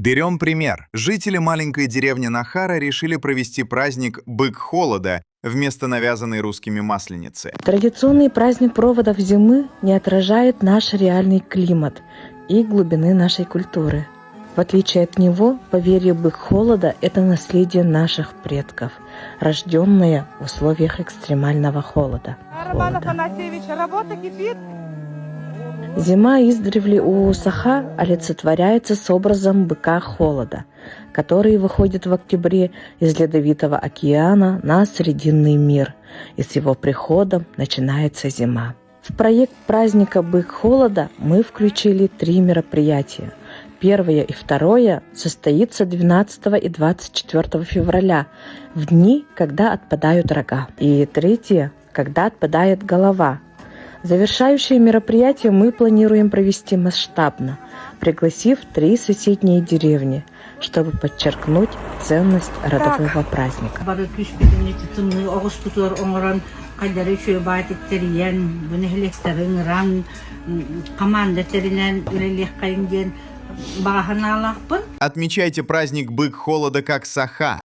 Берем пример. Жители маленькой деревни Нахара решили провести праздник «Бык холода» вместо навязанной русскими масленицы. Традиционный праздник проводов зимы не отражает наш реальный климат и глубины нашей культуры. В отличие от него, поверье «Бык холода» – это наследие наших предков, рожденное в условиях экстремального холода. Роман Афанасьевич, работа кипит. Зима издревле у Саха олицетворяется с образом быка холода, который выходит в октябре из Ледовитого океана на Срединный мир, и с его приходом начинается зима. В проект праздника «Бык холода» мы включили 3 мероприятия. Первое и второе состоится 12 и 24 февраля, в дни, когда отпадают рога. И третье, когда отпадает голова. Завершающее мероприятие мы планируем провести масштабно, пригласив 3 соседние деревни, чтобы подчеркнуть ценность родового праздника. Отмечайте праздник «Бык холода» как Саха.